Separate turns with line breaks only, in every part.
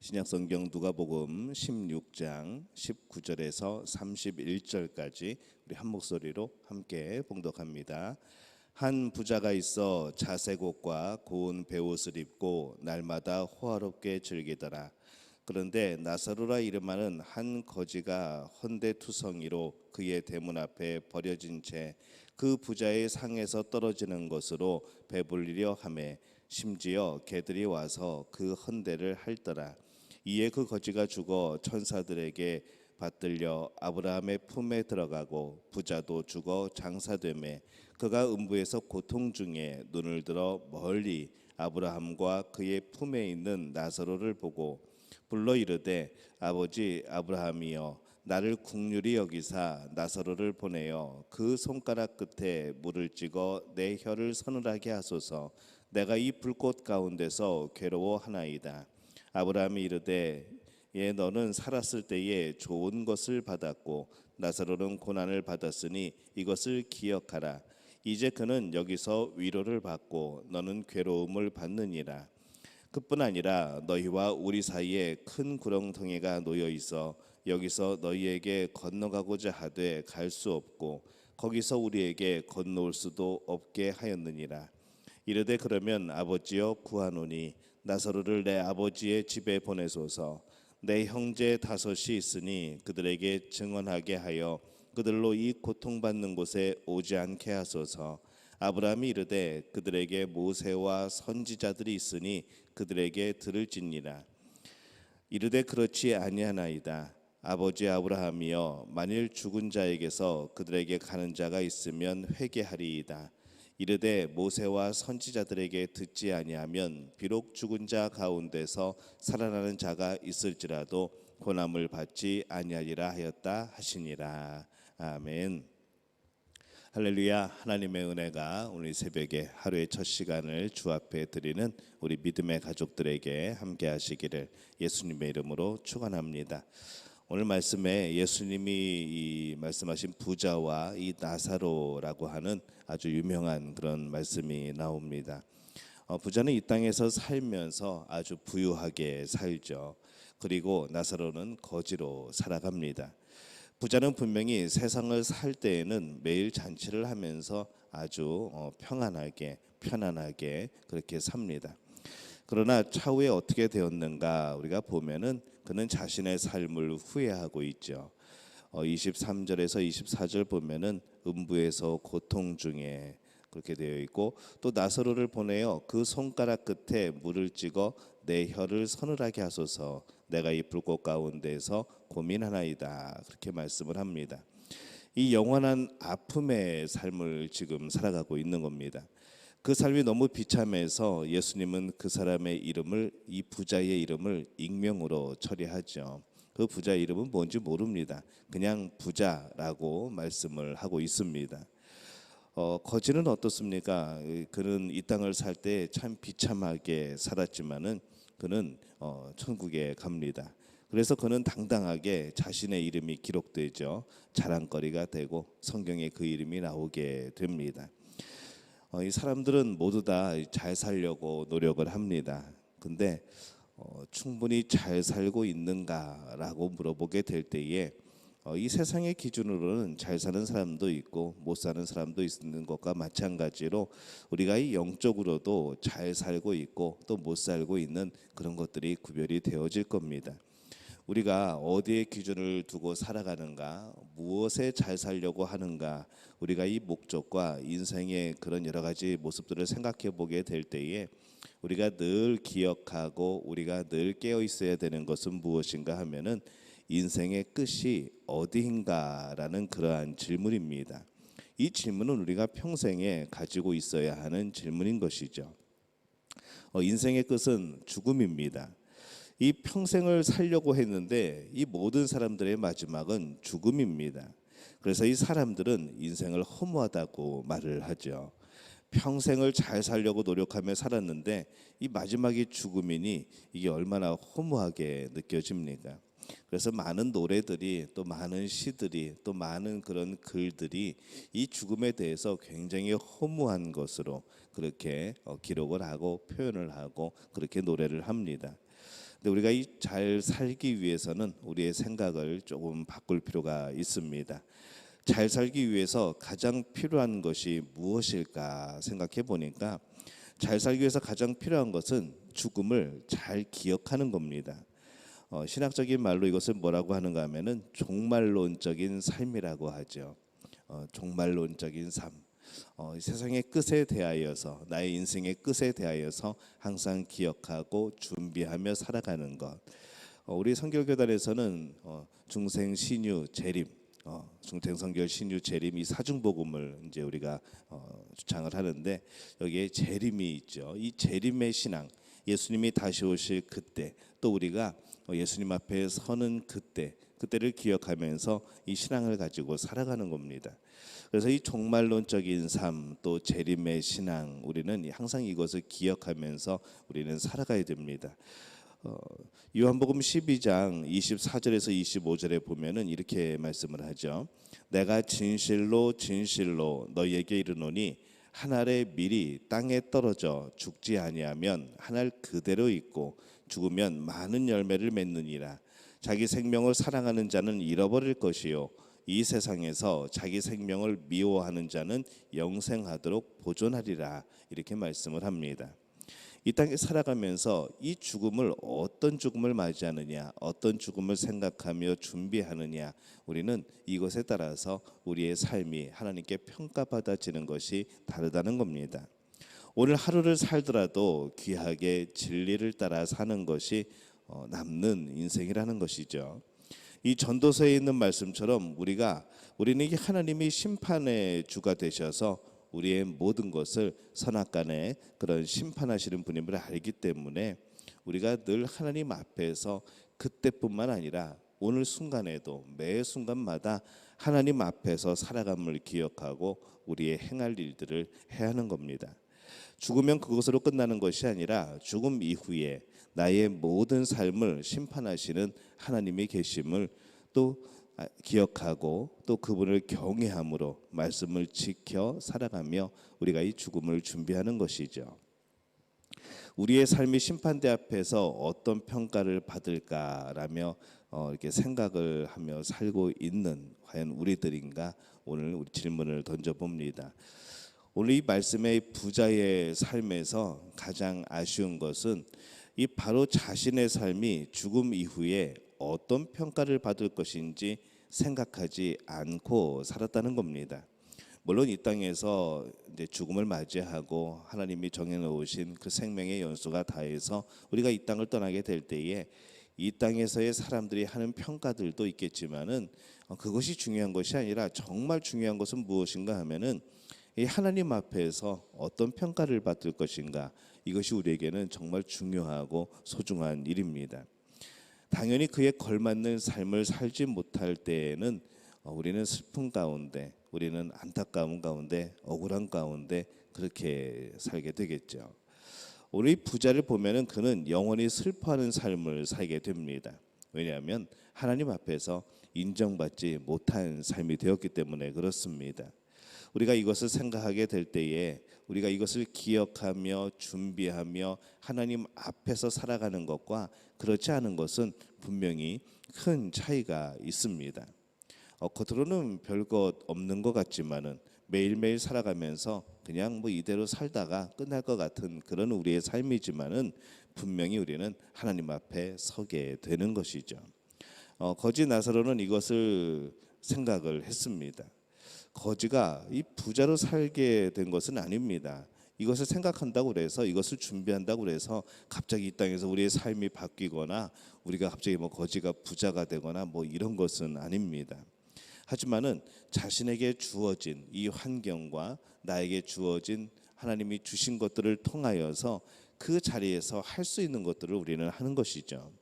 신약성경 누가복음 16장 19절에서 31절까지 우리 한 목소리로 함께 봉독합니다. 한 부자가 있어 자색 옷과 고운 베옷을 입고 날마다 호화롭게 즐기더라. 그런데 나사로라 이름하는 한 거지가 헌데투성이로 그의 대문 앞에 버려진 채 그 부자의 상에서 떨어지는 것으로 배불리려 하매 심지어 개들이 와서 그 헌데를 핥더라. 이에 그 거지가 죽어 천사들에게 받들려 아브라함의 품에 들어가고 부자도 죽어 장사되매 그가 음부에서 고통 중에 눈을 들어 멀리 아브라함과 그의 품에 있는 나사로를 보고 불러 이르되 아버지 아브라함이여 나를 긍휼히 여기사 나사로를 보내어 그 손가락 끝에 물을 찍어 내 혀를 서늘하게 하소서. 내가 이 불꽃 가운데서 괴로워하나이다. 아브라함이 이르되 예 너는 살았을 때에 좋은 것을 받았고 나사로는 고난을 받았으니 이것을 기억하라. 이제 그는 여기서 위로를 받고 너는 괴로움을 받느니라. 그뿐 아니라 너희와 우리 사이에 큰 구렁텅이가 놓여 있어 여기서 너희에게 건너가고자 하되 갈 수 없고 거기서 우리에게 건너올 수도 없게 하였느니라. 이르되 그러면 아버지여 구하노니 나사로를 내 아버지의 집에 보내소서. 내 형제 다섯이 있으니 그들에게 증언하게 하여 그들로 이 고통받는 곳에 오지 않게 하소서. 아브라함이 이르되 그들에게 모세와 선지자들이 있으니 그들에게 들을지니라. 이르되 그렇지 아니하나이다. 아버지 아브라함이여 만일 죽은 자에게서 그들에게 가는 자가 있으면 회개하리이다. 이르되 모세와 선지자들에게 듣지 아니하면 비록 죽은 자 가운데서 살아나는 자가 있을지라도 고난을 받지 아니하리라 하였다 하시니라. 아멘. 할렐루야. 하나님의 은혜가 오늘 새벽에 하루의 첫 시간을 주 앞에 드리는 우리 믿음의 가족들에게 함께 하시기를 예수님의 이름으로 축원합니다. 오늘 말씀에 예수님이 말씀하신 부자와 이 나사로라고 하는 아주 유명한 그런 말씀이 나옵니다. 부자는 이 땅에서 살면서 아주 부유하게 살죠. 그리고 나사로는 거지로 살아갑니다. 부자는 분명히 세상을 살 때에는 매일 잔치를 하면서 아주 평안하게 편안하게 그렇게 삽니다. 그러나 차후에 어떻게 되었는가 우리가 보면은 그는 자신의 삶을 후회하고 있죠. 23절에서 24절 보면은 음부에서 고통 중에 그렇게 되어 있고 또 나사로를 보내어 그 손가락 끝에 물을 찍어 내 혀를 서늘하게 하소서. 내가 이 불꽃 가운데서 고민하나이다. 그렇게 말씀을 합니다. 이 영원한 아픔의 삶을 지금 살아가고 있는 겁니다. 그 삶이 너무 비참해서 예수님은 그 사람의 이름을 이 부자의 이름을 익명으로 처리하죠. 그 부자 이름은 뭔지 모릅니다. 그냥 부자라고 말씀을 하고 있습니다. 거지는 어떻습니까? 그는 이 땅을 살 때 참 비참하게 살았지만은 그는 천국에 갑니다. 그래서 그는 당당하게 자신의 이름이 기록되죠. 자랑거리가 되고 성경에 그 이름이 나오게 됩니다. 이 사람들은 모두 다 잘 살려고 노력을 합니다. 근데 충분히 잘 살고 있는가라고 물어보게 될 때에 이 세상의 기준으로는 잘 사는 사람도 있고 못 사는 사람도 있는 것과 마찬가지로 우리가 이 영적으로도 잘 살고 있고 또 못 살고 있는 그런 것들이 구별이 되어질 겁니다. 우리가 어디에 기준을 두고 살아가는가, 무엇에 잘 살려고 하는가, 우리가 이 목적과 인생의 그런 여러 가지 모습들을 생각해 보게 될 때에 우리가 늘 기억하고 우리가 늘 깨어 있어야 되는 것은 무엇인가 하면은 인생의 끝이 어디인가라는 그러한 질문입니다. 이 질문은 우리가 평생에 가지고 있어야 하는 질문인 것이죠. 인생의 끝은 죽음입니다. 이 평생을 살려고 했는데 이 모든 사람들의 마지막은 죽음입니다. 그래서 이 사람들은 인생을 허무하다고 말을 하죠. 평생을 잘 살려고 노력하며 살았는데 이 마지막이 죽음이니 이게 얼마나 허무하게 느껴집니까? 그래서 많은 노래들이 또 많은 시들이 또 많은 그런 글들이 이 죽음에 대해서 굉장히 허무한 것으로 그렇게 기록을 하고 표현을 하고 그렇게 노래를 합니다. 근데 우리가 이 잘 살기 위해서는 우리의 생각을 조금 바꿀 필요가 있습니다. 잘 살기 위해서 가장 필요한 것이 무엇일까 생각해 보니까 잘 살기 위해서 가장 필요한 것은 죽음을 잘 기억하는 겁니다. 신학적인 말로 이것을 뭐라고 하는가 하면은 종말론적인 삶이라고 하죠. 종말론적인 삶. 세상의 끝에 대하여서 나의 인생의 끝에 대하여서 항상 기억하고 준비하며 살아가는 것. 우리 선결교단에서는 중생 신유 재림, 중생선결 신유 재림 이 사중복음을 이제 우리가 주창을 하는데 여기에 재림이 있죠. 이 재림의 신앙, 예수님이 다시 오실 그때, 또 우리가 예수님 앞에 서는 그때를 기억하면서 이 신앙을 가지고 살아가는 겁니다. 그래서 이 종말론적인 삶, 또 재림의 신앙, 우리는 항상 이것을 기억하면서 우리는 살아가야 됩니다. 요한복음 12장 24절에서 25절에 보면은 이렇게 말씀을 하죠. 내가 진실로 진실로 너희에게 이르노니 한 알의 밀이 땅에 떨어져 죽지 아니하면 한 알 그대로 있고 죽으면 많은 열매를 맺느니라. 자기 생명을 사랑하는 자는 잃어버릴 것이요 이 세상에서 자기 생명을 미워하는 자는 영생하도록 보존하리라. 이렇게 말씀을 합니다. 이 땅에 살아가면서 이 죽음을 어떤 죽음을 맞이하느냐, 어떤 죽음을 생각하며 준비하느냐, 우리는 이것에 따라서 우리의 삶이 하나님께 평가받아지는 것이 다르다는 겁니다. 오늘 하루를 살더라도 귀하게 진리를 따라 사는 것이 남는 인생이라는 것이죠. 이 전도서에 있는 말씀처럼 우리는 이 하나님이 심판의 주가 되셔서 우리의 모든 것을 선악간에 그런 심판하시는 분임을 알기 때문에 우리가 늘 하나님 앞에서 그때뿐만 아니라 오늘 순간에도 매 순간마다 하나님 앞에서 살아감을 기억하고 우리의 행할 일들을 해야 하는 겁니다. 죽으면 그것으로 끝나는 것이 아니라 죽음 이후에 나의 모든 삶을 심판하시는 하나님이 계심을 또 기억하고 또 그분을 경외함으로 말씀을 지켜 살아가며 우리가 이 죽음을 준비하는 것이죠. 우리의 삶이 심판대 앞에서 어떤 평가를 받을까라며 이렇게 생각을 하며 살고 있는 과연 우리들인가, 오늘 우리 질문을 던져봅니다. 오늘 이 말씀의 부자의 삶에서 가장 아쉬운 것은 이 바로 자신의 삶이 죽음 이후에 어떤 평가를 받을 것인지 생각하지 않고 살았다는 겁니다. 물론 이 땅에서 이제 죽음을 맞이하고 하나님이 정해놓으신 그 생명의 연수가 다해서 우리가 이 땅을 떠나게 될 때에 이 땅에서의 사람들이 하는 평가들도 있겠지만은 그것이 중요한 것이 아니라 정말 중요한 것은 무엇인가 하면은 이 하나님 앞에서 어떤 평가를 받을 것인가, 이것이 우리에게는 정말 중요하고 소중한 일입니다. 당연히 그에 걸맞는 삶을 살지 못할 때에는 우리는 슬픔 가운데, 우리는 안타까움 가운데, 억울한 가운데 그렇게 살게 되겠죠. 우리 부자를 보면은 그는 영원히 슬퍼하는 삶을 살게 됩니다. 왜냐하면 하나님 앞에서 인정받지 못한 삶이 되었기 때문에 그렇습니다. 우리가 이것을 생각하게 될 때에 우리가 이것을 기억하며 준비하며 하나님 앞에서 살아가는 것과 그렇지 않은 것은 분명히 큰 차이가 있습니다. 겉으로는 별것 없는 것 같지만은 매일매일 살아가면서 그냥 이대로 살다가 끝날 것 같은 그런 우리의 삶이지만은 분명히 우리는 하나님 앞에 서게 되는 것이죠. 거지 나사로는 이것을 생각을 했습니다. 거지가 이 부자로 살게 된 것은 아닙니다. 이것을 생각한다고 그래서, 이것을 준비한다고 그래서 갑자기 이 땅에서 우리의 삶이 바뀌거나 우리가 갑자기 거지가 부자가 되거나 이런 것은 아닙니다. 하지만은 자신에게 주어진 이 환경과 나에게 주어진 하나님이 주신 것들을 통하여서 그 자리에서 할 수 있는 것들을 우리는 하는 것이죠.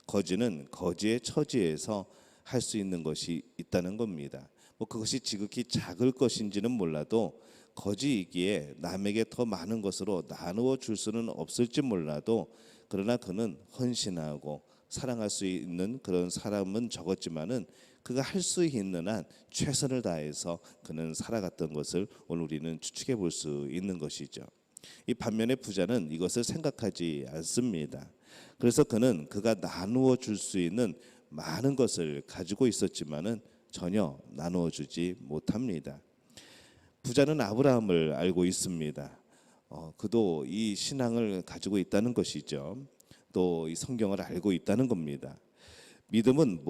거지는 거지의 처지에서 할 수 있는 것이 있다는 겁니다. 그것이 지극히 작을 것인지는 몰라도 거지이기에 남에게 더 많은 것으로 나누어 줄 수는 없을지 몰라도, 그러나 그는 헌신하고 사랑할 수 있는 그런 사람은 적었지만은 그가 할 수 있는 한 최선을 다해서 그는 살아갔던 것을 오늘 우리는 추측해 볼 수 있는 것이죠. 이 반면에 부자는 이것을 생각하지 않습니다. 그래서 그는 그가 나누어 줄 수 있는 많은 것을 가지고 있었지만은 전혀 나누어 주지 못합니다. 부자는 아브라함을 알고 있습니다. 그도 이 신앙을 가지고 있다는 것이죠. 또 이 성경을 알고 있다는 겁니다. 믿음은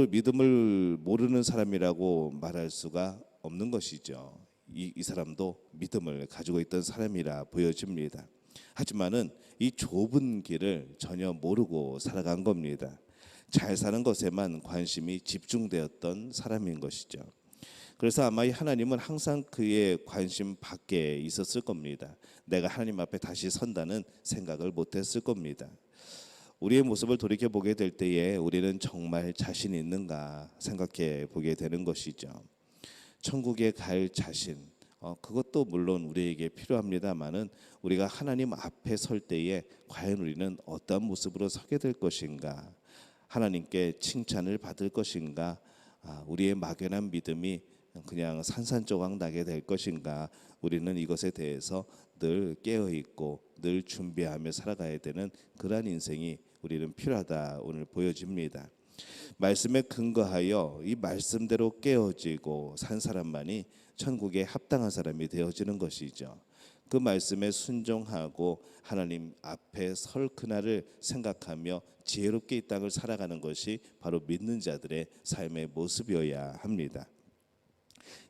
믿음을 모르는 사람이라고 말할 수가 없는 것이죠. 이 사람도 믿음을 가지고 있던 사람이라 보여집니다. 하지만은 이 좁은 길을 전혀 모르고 살아간 겁니다. 잘 사는 것에만 관심이 집중되었던 사람인 것이죠. 그래서 아마 이 하나님은 항상 그의 관심 밖에 있었을 겁니다. 내가 하나님 앞에 다시 선다는 생각을 못했을 겁니다. 우리의 모습을 돌이켜 보게 될 때에 우리는 정말 자신 있는가 생각해 보게 되는 것이죠. 천국에 갈 자신, 그것도 물론 우리에게 필요합니다마는 우리가 하나님 앞에 설 때에 과연 우리는 어떤 모습으로 서게 될 것인가, 하나님께 칭찬을 받을 것인가, 우리의 막연한 믿음이 그냥 산산조각 나게 될 것인가, 우리는 이것에 대해서 늘 깨어 있고 늘 준비하며 살아가야 되는 그러한 인생이 우리는 필요하다 오늘 보여집니다. 말씀에 근거하여 이 말씀대로 깨어지고 산 사람만이 천국에 합당한 사람이 되어지는 것이죠. 그 말씀에 순종하고 하나님 앞에 설 그날을 생각하며 지혜롭게 이 땅을 살아가는 것이 바로 믿는 자들의 삶의 모습이어야 합니다.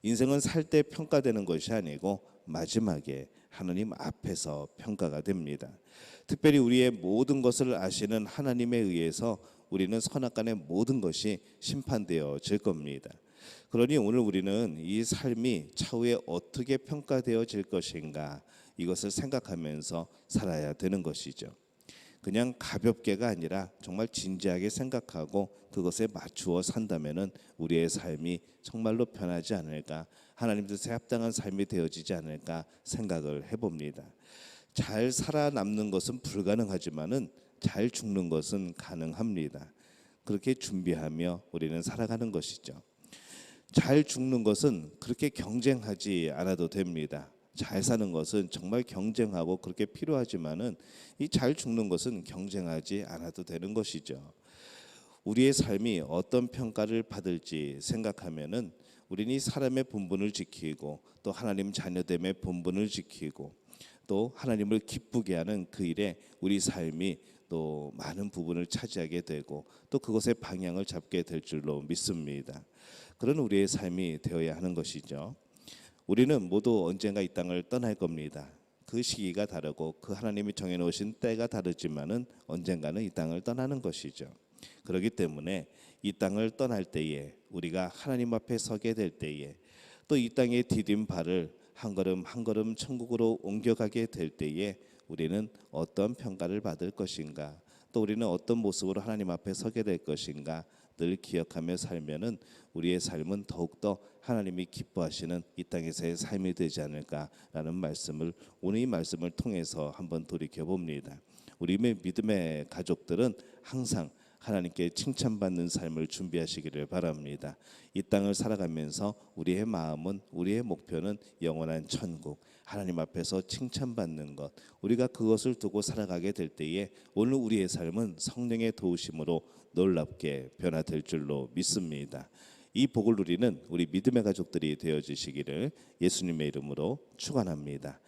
인생은 살 때 평가되는 것이 아니고 마지막에 하나님 앞에서 평가가 됩니다. 특별히 우리의 모든 것을 아시는 하나님에 의해서 우리는 선악간의 모든 것이 심판되어질 겁니다. 그러니 오늘 우리는 이 삶이 차후에 어떻게 평가되어질 것인가, 이것을 생각하면서 살아야 되는 것이죠. 그냥 가볍게가 아니라 정말 진지하게 생각하고 그것에 맞추어 산다면은 우리의 삶이 정말로 변하지 않을까, 하나님 뜻에 합당한 삶이 되어지지 않을까 생각을 해봅니다. 잘 살아남는 것은 불가능하지만은 잘 죽는 것은 가능합니다. 그렇게 준비하며 우리는 살아가는 것이죠. 잘 죽는 것은 그렇게 경쟁하지 않아도 됩니다. 잘 사는 것은 정말 경쟁하고 그렇게 필요하지만은 이 잘 죽는 것은 경쟁하지 않아도 되는 것이죠. 우리의 삶이 어떤 평가를 받을지 생각하면은 우리는 이 사람의 본분을 지키고 또 하나님 자녀됨의 본분을 지키고 또 하나님을 기쁘게 하는 그 일에 우리 삶이 또 많은 부분을 차지하게 되고 또 그것의 방향을 잡게 될 줄로 믿습니다. 그런 우리의 삶이 되어야 하는 것이죠. 우리는 모두 언젠가 이 땅을 떠날 겁니다. 그 시기가 다르고 그 하나님이 정해놓으신 때가 다르지만은 언젠가는 이 땅을 떠나는 것이죠. 그렇기 때문에 이 땅을 떠날 때에 우리가 하나님 앞에 서게 될 때에 또 이 땅에 디딘 발을 한 걸음 한 걸음 천국으로 옮겨가게 될 때에 우리는 어떤 평가를 받을 것인가, 또 우리는 어떤 모습으로 하나님 앞에 서게 될 것인가 늘 기억하며 살면은 우리의 삶은 더욱더 하나님이 기뻐하시는 이 땅에서의 삶이 되지 않을까라는 말씀을 오늘 이 말씀을 통해서 한번 돌이켜 봅니다. 우리 믿음의 가족들은 항상 하나님께 칭찬받는 삶을 준비하시기를 바랍니다. 이 땅을 살아가면서 우리의 마음은, 우리의 목표는 영원한 천국, 하나님 앞에서 칭찬받는 것, 우리가 그것을 두고 살아가게 될 때에 오늘 우리의 삶은 성령의 도우심으로 놀랍게 변화될 줄로 믿습니다. 이 복을 누리는 우리 믿음의 가족들이 되어주시기를 예수님의 이름으로 축원합니다.